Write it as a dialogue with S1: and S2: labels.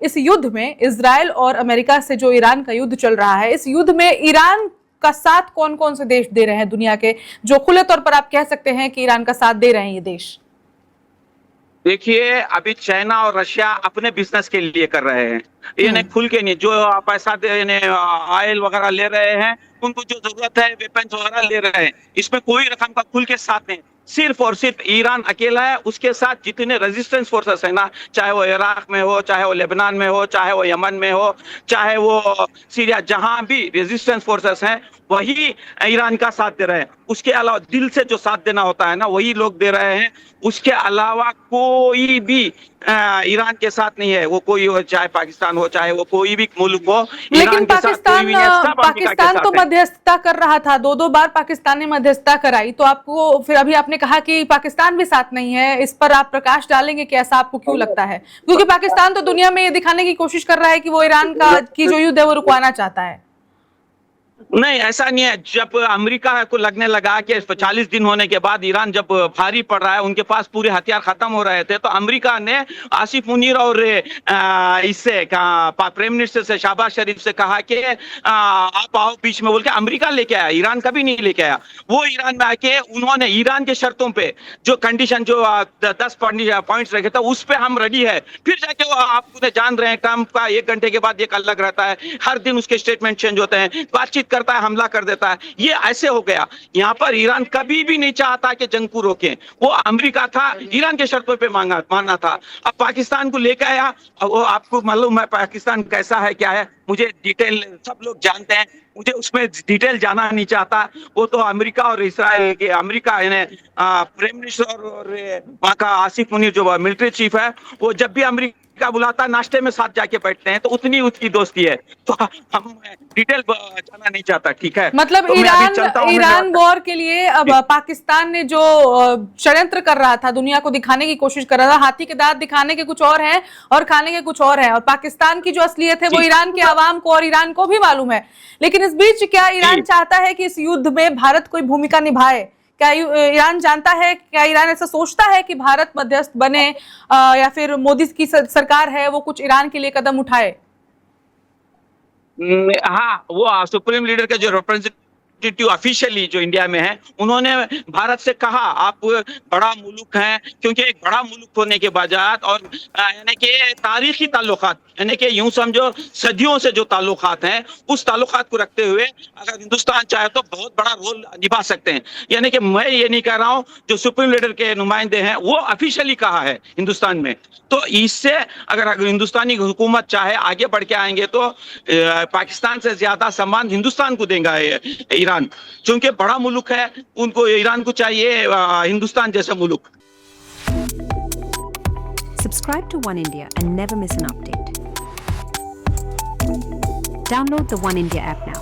S1: इस युद्ध में, इजराइल और अमेरिका से जो ईरान का युद्ध चल रहा है, इस युद्ध में ईरान का साथ कौन कौन से देश दे रहे हैं दुनिया के, जो खुले तौर पर आप कह सकते हैं कि ईरान का साथ दे रहे हैं ये देश?
S2: देखिए, अभी चाइना और रशिया अपने बिजनेस के लिए कर रहे हैं, ये खुल के नहीं। जो पैसा ऑयल वगैरह ले रहे हैं, उनको जो जरूरत है वेपन्स वगैरह ले रहे हैं, इसमें कोई रकम का खुल के साथ नहीं। सिर्फ और सिर्फ ईरान अकेला है, उसके साथ जितने रेजिस्टेंस फोर्सेस है ना, चाहे वो इराक में हो, चाहे वो लेबनान में हो, चाहे वो यमन में हो, चाहे वो सीरिया, जहां भी रेजिस्टेंस फोर्सेस हैं वही ईरान का साथ दे रहे हैं। उसके अलावा दिल से जो साथ देना होता है ना, वही लोग दे रहे हैं। उसके अलावा कोई भी ईरान के साथ नहीं है। वो कोई हो, चाहे पाकिस्तान हो, चाहे वो कोई भी मुल्क हो,
S1: लेकिन पाकिस्तान तो मध्यस्थता कर रहा था, दो बार पाकिस्तान ने मध्यस्थता कराई, तो आपको फिर अभी आपने कहा कि पाकिस्तान भी साथ नहीं है, इस पर आप प्रकाश डालेंगे कि ऐसा आपको क्यों लगता है? क्योंकि पाकिस्तान तो दुनिया में ये दिखाने की कोशिश कर रहा है कि वो ईरान की जो युद्ध है वो रुकवाना चाहता है।
S2: नहीं, ऐसा नहीं है। जब अमेरिका को लगने लगा कि 40 दिन होने के बाद ईरान जब भारी पड़ रहा है, उनके पास पूरे हथियार खत्म हो रहे थे, तो अमेरिका ने आसिफ मुनीर और इससे प्राइम मिनिस्टर से, शहबाज शरीफ से कहा कि आप आओ बीच में, बोल के अमेरिका लेके आया, ईरान कभी नहीं लेके आया। वो ईरान में आके उन्होंने ईरान के शर्तों पे जो कंडीशन, जो 10 पॉइंट्स रखे थे, उस पे हम रेडी है। फिर जाके वो आप जान रहे हैं, ट्रंप का 1 घंटे के बाद एक अलग रहता है, हर दिन उसके स्टेटमेंट चेंज होते हैं, बातचीत करता है, हमला कर देता है। ये ऐसे हो गया। यहाँ पर ईरान कभी भी नहीं चाहता कि जंग को रोके। वो अमेरिका था, ईरान के शर्तों पे माना था। अब पाकिस्तान को लेकर आया। वो आपको मालूम है पाकिस्तान कैसा है, क्या है, मुझे डिटेल सब लोग जानते हैं, मुझे उसमें डिटेल जाना नहीं चाहता। वो तो अमेरिका और इसराइल के, अमेरिका प्राइम मिनिस्टर और वहाँ का आसिफ मुनीर जो मिलिट्री चीफ है, वो जब भी अमेरिका बुलाता नाश्ते में साथ जाके बैठते हैं, तो उतनी उसकी दोस्ती है। तो हम डिटेल जाना नहीं चाहता, ठीक है?
S1: मतलब
S2: तो
S1: ईरान वॉर के लिए अब पाकिस्तान ने जो षड्यंत्र कर रहा था, दुनिया को दिखाने की कोशिश कर रहा था, हाथी के दांत दिखाने के कुछ और हैं और खाने के कुछ और हैं, और पाकिस्तान की जो असलियत है वो ईरान के आवाम को और ईरान को भी मालूम है। लेकिन इस बीच क्या ईरान चाहता है कि इस युद्ध में भारत कोई भूमिका निभाए? क्या ईरान जानता है, क्या ईरान ऐसा सोचता है कि भारत मध्यस्थ बने, या फिर मोदी की सरकार है वो कुछ ईरान के लिए कदम उठाए?
S2: हाँ, वो सुप्रीम लीडर का जो रिप्रेजेंटेटिव ऑफिशियली जो इंडिया में है, उन्होंने भारत से कहा आप बड़ा मुल्क हैं, क्योंकि एक बड़ा मुल्क होने के बावजूद और यानी कि तारीखी ताल्लुकात, यानी कि यूं समझो सदियों से जो ताल्लुकात हैं, उस ताल्लुकात को रखते हुए अगर हिंदुस्तान चाहे तो बहुत बड़ा रोल निभा सकते हैं। यानी कि मैं ये नहीं कह रहा हूं, जो सुप्रीम लीडर के नुमाइंदे हैं वो ऑफिशियली कहा है हिंदुस्तान में। तो इससे अगर हिंदुस्तानी हुकूमत चाहे आगे बढ़ के आएंगे तो पाकिस्तान से ज्यादा सम्मान हिंदुस्तान को देगा ईरान, क्योंकि बड़ा मुल्क है, उनको ईरान को चाहिए हिंदुस्तान जैसा मुल्क।
S3: Subscribe to One India and never miss an update. Download the One India app now.